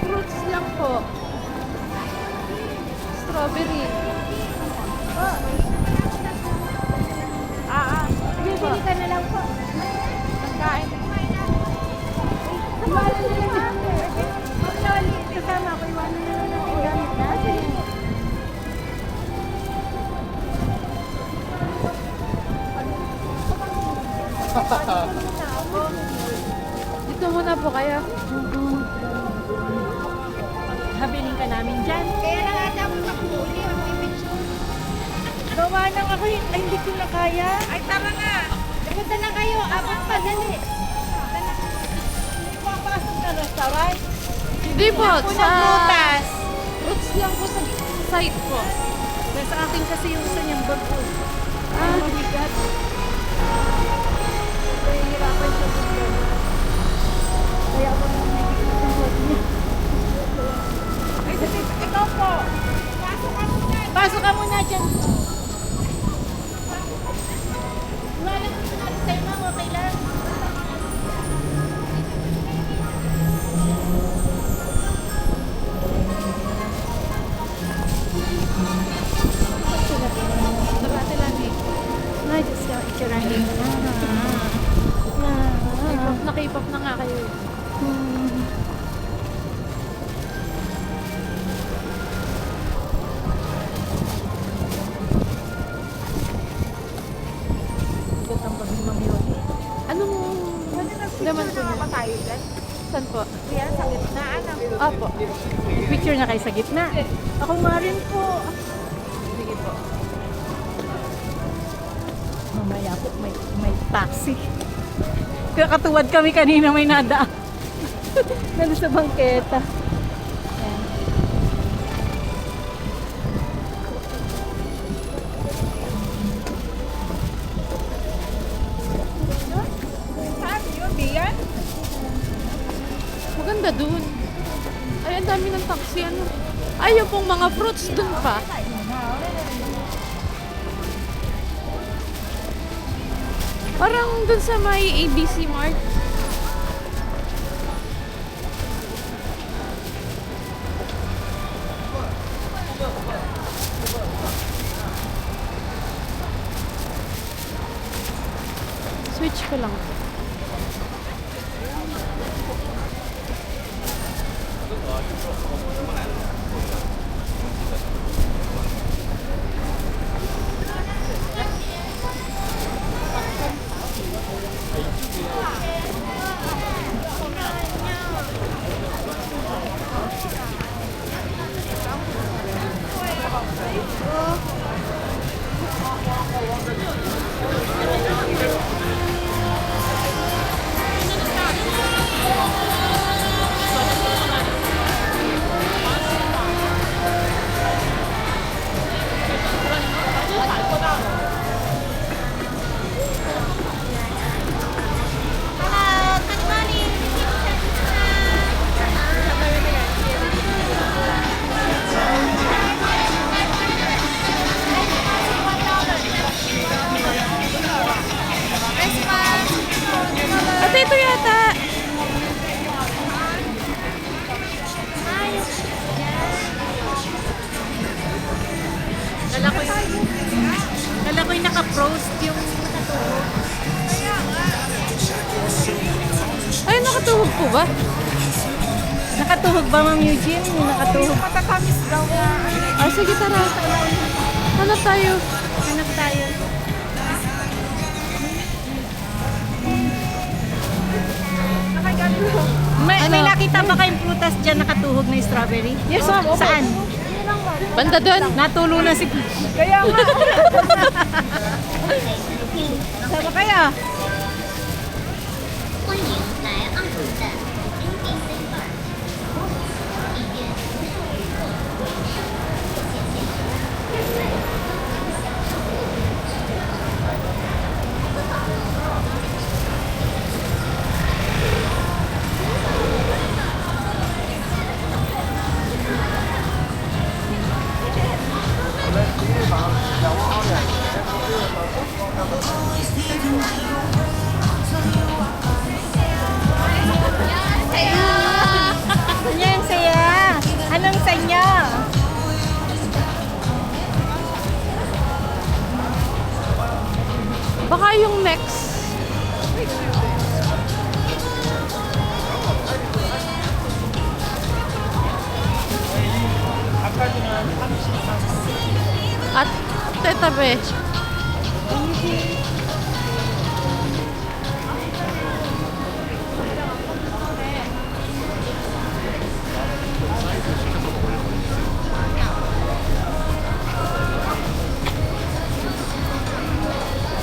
Fruits lang po. Strawberry. Bibili ka na lang po. Pagkain. Iwanan na lang ate. Huwag na ulit kasama ko. Iwanan na lang ang gamit natin. Dito muna po kayo. Habiling ka namin dyan. Kaya lang ate ako nakuli. Gawa nang ako yun. Ay, hindi ko na kaya. Ay, tama nga. Punta na kayo. Abot pa, dali. Papasok na restaurant. Hindi po. Sa Prutas. fruits lang po sa site po. Nasa akin kasi yung isa niyang bag ko. Mabigat. Kaya hirapan siya sa kaya ako nang nagiging sa bag niya. Ay, sabi, ikaw po. Pasok ka muna. Pasok ka muna dyan. Wala ko sinabi sa'yo, ma'am. Okay lang. Nabate lang eh. Ay, Diyos ko, itsurahin mo na. K-pop na nga kayo eh. Anong laman po niya? tayo dyan. Saan po? Yan, sa gitna. Apo. Picture na kayo sa gitna. Ako nga rin po. Sige po. Mamaya po, may taxi. Kaya katuwad kami kanina may nadaan. Nandun sa bangketa. Ayan. Saan yun, Bian? Maganda dun. Ay, ang dami ng taxi. Ano? Ay, yung pong mga fruits dun pa. Parang dun sa may ABC Mart. Switch ko lang. Ate, ito yata. Kala ko'y naka-frost yung Ay, nakatuhog po ba? nakatuhog ba, Ma'am Eugene? Yung nakatuhog. Matatamis daw na. Ah, sige, tara. Hanap tayo. Hanap tayo. May nakita ba kayong prutas dyan nakatuhog na strawberry? Yes, ma'am. Opo. Saan? Banda doon. Natulo na si... Kaya nga. Sama kaya? 欢迎来奥特的 ABC Bar，体验生活谢谢。Yan, saya. Anong sa inyo? Baka yung next. At tetabe.